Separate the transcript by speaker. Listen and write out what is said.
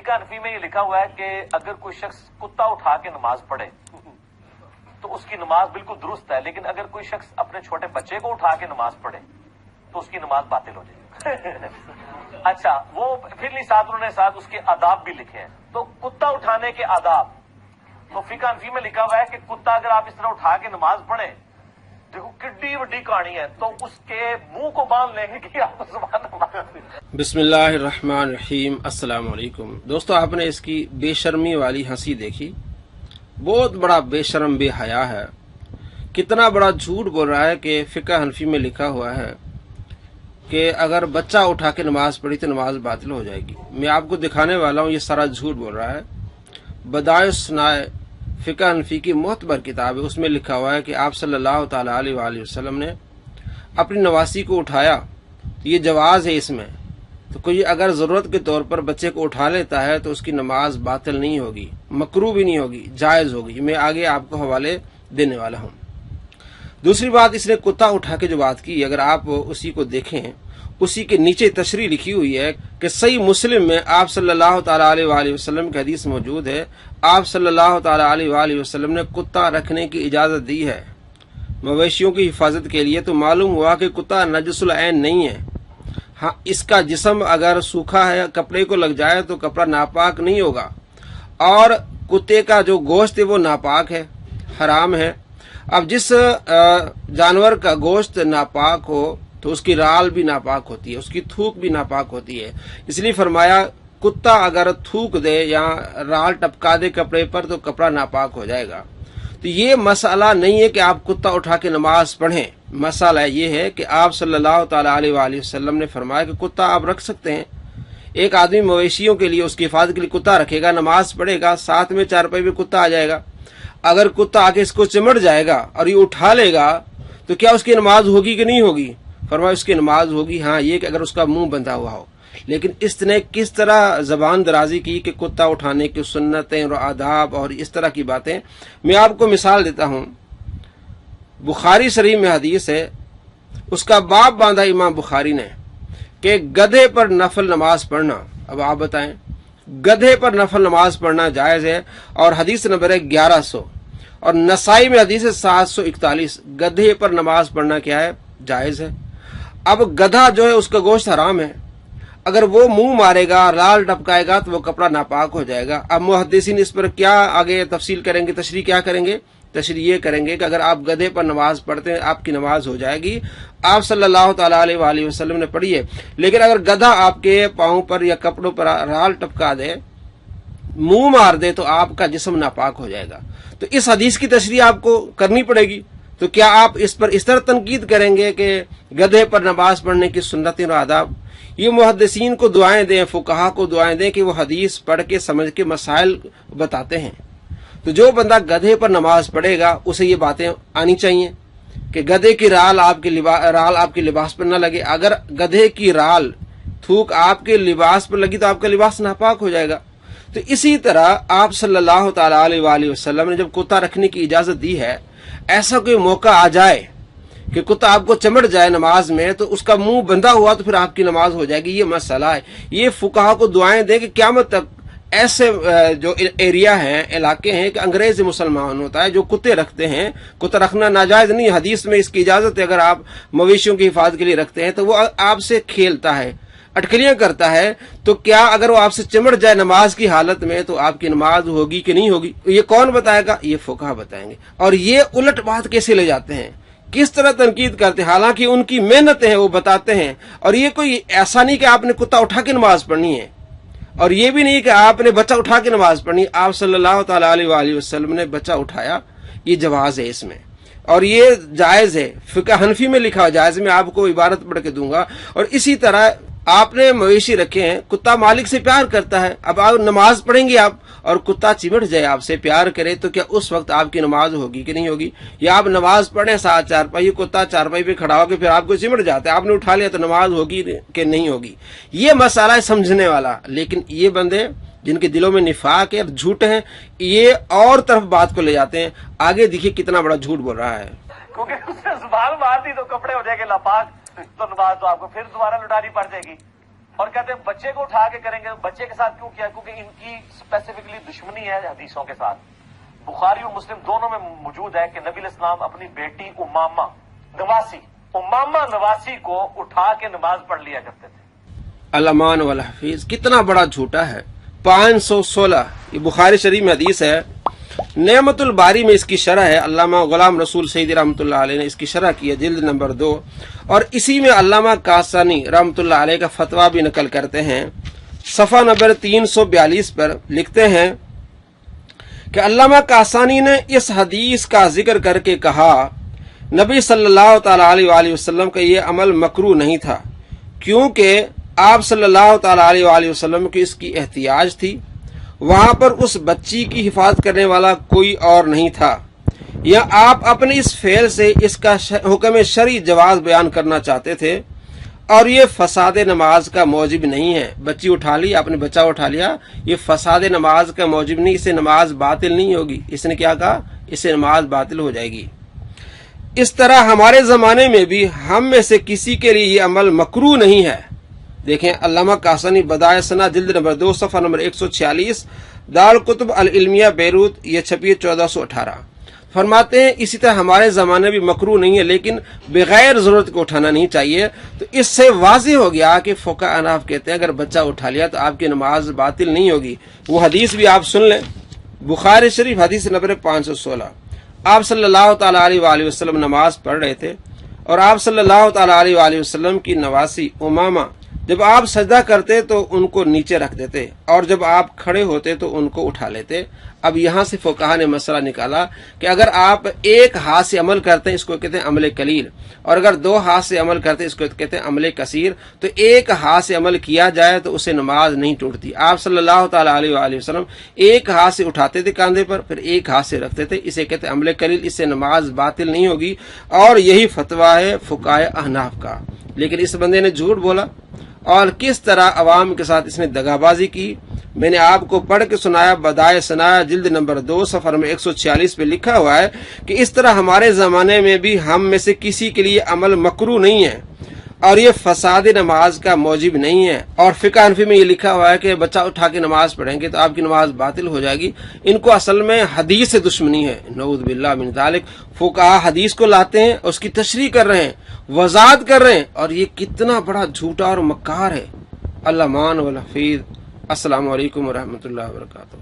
Speaker 1: फिक़ह हनफी में ये लिखा हुआ है कि अगर कोई शख्स कुत्ता उठा के नमाज पढ़े तो उसकी नमाज बिल्कुल दुरुस्त है, लेकिन अगर कोई शख्स अपने छोटे बच्चे को उठा के नमाज पढ़े तो उसकी नमाज बातिल हो जाएगी। अच्छा, वो फिर साथ उसके आदाब भी लिखे हैं। तो कुत्ता उठाने के आदाब तो फिक़ह हनफी में लिखा हुआ है कि कुत्ता अगर आप इस तरह उठा के नमाज पढ़े, देखो कितनी बड़ी कहानी है, तो उसके मुंह को बांध लेंगे कि आप सुभान
Speaker 2: बिस्मिल्लाहिर्रहमानिर्रहीम। अस्सलाम वालेकुम दोस्तों, आपने इसकी बेशर्मी वाली हंसी देखी। बहुत बड़ा बेशर्म बेहया है, कितना बड़ा झूठ बोल रहा है कि फिक़ह हनफी में लिखा हुआ है कि अगर बच्चा उठा के नमाज पढ़ी तो नमाज बातिल हो जाएगी। मैं आपको दिखाने वाला हूँ, ये सारा झूठ बोल रहा है। बदाइस-सुनाए फिक़ह हनफी की मोतबर किताब है, उसमें लिखा हुआ है कि आप सल्लल्लाहु तआला अलैहि वसल्लम ने अपनी नवासी को उठाया, तो ये जवाज है इसमें। तो कोई अगर जरूरत के तौर पर बच्चे को उठा लेता है तो उसकी नमाज बातिल नहीं होगी, मकरूह भी नहीं होगी, जायज होगी। मैं आगे आपको हवाले देने वाला हूँ। दूसरी बात, इसने कुत्ता उठा के जो बात की, अगर आप उसी को देखें, उसी के नीचे तशरीह लिखी हुई है कि सही मुस्लिम में आप सल्लल्लाहु तआला अलैहि वसल्लम की हदीस मौजूद है। आप सल्लल्लाहु तआला अलैहि वसल्लम ने कुत्ता रखने की इजाजत दी है मवेशियों की हिफाजत के लिए। तो मालूम हुआ कि कुत्ता नजसुल ऐन नहीं है। हाँ, इसका जिस्म अगर सूखा है, कपड़े को लग जाए तो कपड़ा नापाक नहीं होगा, और कुत्ते का जो गोश्त है वो नापाक है, हराम है। अब जिस जानवर का गोश्त नापाक हो तो उसकी राल भी नापाक होती है, उसकी थूक भी नापाक होती है। इसलिए फरमाया कुत्ता अगर थूक दे या राल टपका दे कपड़े पर तो कपड़ा नापाक हो जाएगा। तो ये मसला नहीं है कि आप कुत्ता उठा के नमाज पढ़ें। मसला ये है कि आप सल्लल्लाहु तआला अलैहि वसल्लम ने फरमाया कि कुत्ता आप रख सकते हैं। एक आदमी मवेशियों के लिए, उसकी हिफाजत के लिए कुत्ता रखेगा, नमाज पढ़ेगा, साथ में चारपाई पे कुत्ता आ जाएगा। अगर कुत्ता आके इसको चिमट जाएगा और ये उठा लेगा तो क्या उसकी नमाज होगी कि नहीं होगी? फरमाया उसकी नमाज होगी। हाँ, ये कि अगर उसका मुंह बंधा हुआ हो। लेकिन इसने किस तरह जबान दराजी की कि कुत्ता उठाने की सुन्नतें और आदाब और इस तरह की बातें। मैं आपको मिसाल देता हूँ, बुखारी शरीफ में हदीस है, उसका बाप बांधा इमाम बुखारी ने कि गधे पर नफल नमाज पढ़ना। अब आप बताएं, गधे पर नफल नमाज पढ़ना जायज है, और हदीस नंबर है 1100, और नसाई में हदीस है 741। गधे पर नमाज पढ़ना क्या है? जायज है। अब गधा जो है उसका गोश्त हराम है, अगर वो मुंह मारेगा, लाल टपकाएगा तो वो कपड़ा नापाक हो जाएगा। अब मुहद्दिसीन इस पर क्या आगे तफसील करेंगे, तशरीह क्या करेंगे? तशरीह ये करेंगे कि अगर आप गधे पर नमाज पढ़ते हैं आपकी नमाज हो जाएगी, आप सल्लल्लाहु तआला अलैहि वसल्लम ने पढ़ी है। लेकिन अगर गधा आपके पाँव पर या कपड़ों पर राल टपका दे, मुंह मार दे, तो आपका जिस्म नापाक हो जाएगा। तो इस हदीस की तशरीह आपको करनी पड़ेगी। तो क्या आप इस पर इस तरह तनकीद करेंगे कि गधे पर नमाज पढ़ने की सुन्नतें और आदाब? ये मुहद्दिसीन को दुआएं दें, फुकहा को दुआएं दें कि वो हदीस पढ़ के समझ के मसाइल बताते हैं। तो जो बंदा गधे पर नमाज पढ़ेगा उसे ये बातें आनी चाहिए कि गधे की राल आपके लिबास पर न लगे। अगर गधे की राल थूक आपके लिबास पर लगी तो आपका लिबास नापाक हो जाएगा। तो इसी तरह आप सल्लल्लाहु तआला अलैहि वसल्लम ने जब कुत्ता रखने की इजाजत दी है, ऐसा कोई मौका आ जाए कि कुत्ता आपको चमट जाए नमाज में, तो उसका मुंह बंधा हुआ तो फिर आपकी नमाज हो जाएगी। ये मसला है। ये फुकहा को दुआएं दें कि क़यामत तक ऐसे जो एरिया हैं, इलाके हैं कि अंग्रेज मुसलमान होता है जो कुत्ते रखते हैं। कुत्ता रखना नाजायज नहीं, हदीस में इसकी इजाजत है। अगर आप मवेशियों की हिफाजत के लिए रखते हैं तो वो आपसे खेलता है, अटकलियां करता है, तो क्या अगर वो आपसे चिमट जाए नमाज की हालत में तो आपकी नमाज होगी कि नहीं होगी? ये कौन बताएगा? ये फुकहा बताएंगे। और ये उलट बात कैसे ले जाते हैं, किस तरह तनकीद करते हैं, हालांकि उनकी मेहनतें हैं वो बताते हैं। और ये कोई ऐसा नहीं कि आपने कुत्ता उठा के नमाज पढ़नी है, और ये भी नहीं कि आपने बच्चा उठा के नमाज पढ़नी। आप सल्लल्लाहु तआला अलैहि वसल्लम ने बच्चा उठाया, ये जवाज है इसमें, और ये जायज है। फिक़ह हनफी में लिखा जायज। मैं आपको इबारत पढ़ के दूंगा। और इसी तरह आपने मवेशी रखे हैं, कुत्ता मालिक से प्यार करता है। अब आप नमाज पढ़ेंगे आप और कुत्ता चिमट जाए, आपसे प्यार करे, तो क्या उस वक्त आपकी नमाज होगी कि नहीं होगी? या आप नमाज पढ़े साथ चारपाई, कुत्ता चारपाई पे खड़ा होकर फिर आपको चिमट जाता है, आपने उठा लिया, तो नमाज होगी कि नहीं होगी? ये मसला है समझने वाला। लेकिन ये बंदे जिनके दिलों में निफाक है, झूठ है, ये और तरफ बात को ले जाते हैं। आगे देखिए कितना बड़ा झूठ बोल रहा है।
Speaker 1: क्योंकि उसने जुबान मार दी तो कपड़े हो जाएंगे नापाक, तो नमाज तो आपको फिर दोबारा लौटानी पड़ जाएगी। اور کہتے ہیں بچے کو اٹھا کے کریں گے. بچے کے ساتھ کیوں کیا؟ کیونکہ ان کی اسپیسیفکلی دشمنی ہے حدیثوں کے ساتھ. بخاری اور مسلم دونوں میں موجود ہے کہ نبی علیہ السلام اپنی بیٹی امامہ نواسی کو اٹھا کے نماز پڑھ لیا کرتے تھے.
Speaker 2: الامان والحفیظ کتنا بڑا جھوٹا ہے. 516 یہ بخاری شریف میں حدیث ہے. نعمت الباری میں اس کی شرح ہے. علامہ غلام رسول سعیدی رحمۃ اللہ علیہ نے اس کی شرح کی ہے جلد نمبر 2. اور اسی میں علامہ کاسانی رحمۃ اللہ علیہ کا فتویٰ بھی نقل کرتے ہیں. صفحہ نمبر 342 پر لکھتے ہیں کہ علامہ کاسانی نے اس حدیث کا ذکر کر کے کہا نبی صلی اللہ تعالی علیہ وآلہ وسلم کا یہ عمل مکروہ نہیں تھا کیونکہ آپ صلی اللہ تعالی علیہ وآلہ وسلم کی اس کی احتیاج تھی. وہاں پر اس بچی کی حفاظت کرنے والا کوئی اور نہیں تھا. یا آپ اپنے اس فعل سے اس کا حکم شرعی جواز بیان کرنا چاہتے تھے اور یہ فساد نماز کا موجب نہیں ہے. بچی اٹھا لی، آپ نے بچہ اٹھا لیا، یہ فساد نماز کا موجب نہیں، اس سے نماز باطل نہیں ہوگی. اس نے کیا کہا؟ اس سے نماز باطل ہو جائے گی. اس طرح ہمارے زمانے میں بھی ہم میں سے کسی کے لیے یہ عمل مکروہ نہیں ہے. دیکھیں علامہ کاسانی بدائع ثنا جلد نمبر 2 صفحہ نمبر 146 دارالکتب العلمیہ بیروت، یہ چھپی 1418. فرماتے ہیں اسی طرح ہمارے زمانے بھی مکروہ نہیں ہے لیکن بغیر ضرورت کو اٹھانا نہیں چاہیے. تو اس سے واضح ہو گیا کہ فقہاء احناف کہتے ہیں اگر بچہ اٹھا لیا تو آپ کی نماز باطل نہیں ہوگی. وہ حدیث بھی آپ سن لیں. بخاری شریف حدیث نمبر 516. آپ صلی اللہ تعالی علیہ وآلہ وسلم نماز پڑھ رہے تھے اور آپ صلی اللہ تعالی علیہ وآلہ وسلم کی نواسی امامہ جب آپ سجدہ کرتے تو ان کو نیچے رکھ دیتے اور جب آپ کھڑے ہوتے تو ان کو اٹھا لیتے. اب یہاں سے فقہا نے مسئلہ نکالا کہ اگر آپ ایک ہاتھ سے عمل کرتے ہیں اس کو کہتے ہیں عمل قلیل، اور اگر 2 ہاتھ سے عمل کرتے ہیں اس کو کہتے ہیں عمل کثیر. تو ایک ہاتھ سے عمل کیا جائے تو اسے نماز نہیں ٹوٹتی. آپ صلی اللہ تعالی علیہ وآلہ وسلم ایک ہاتھ سے اٹھاتے تھے کاندھے پر، پھر ایک ہاتھ سے رکھتے تھے، اسے کہتے ہیں عمل قلیل. اس سے نماز باطل نہیں ہوگی اور یہی فتویٰ ہے فقہاء احناف کا. لیکن اس بندے نے جھوٹ بولا اور کس طرح عوام کے ساتھ اس نے دغابازی کی. میں نے آپ کو پڑھ کے سنایا. بدائع ثنا جلد نمبر 2 صفحہ نمبر 146 پہ لکھا ہوا ہے کہ اس طرح ہمارے زمانے میں بھی ہم میں سے کسی کے لیے عمل مکروہ نہیں ہے اور یہ فساد نماز کا موجب نہیں ہے. اور فقہ حنفی میں یہ لکھا ہوا ہے کہ بچہ اٹھا کے نماز پڑھیں گے تو آپ کی نماز باطل ہو جائے گی. ان کو اصل میں حدیث سے دشمنی ہے. نعوذ باللہ من ذالک. فقہا حدیث کو لاتے ہیں، اس کی تشریح کر رہے ہیں، وضاحت کر رہے ہیں، اور یہ کتنا بڑا جھوٹا اور مکار ہے. الامان والحفیظ. السلام علیکم ورحمۃ اللہ وبرکاتہ.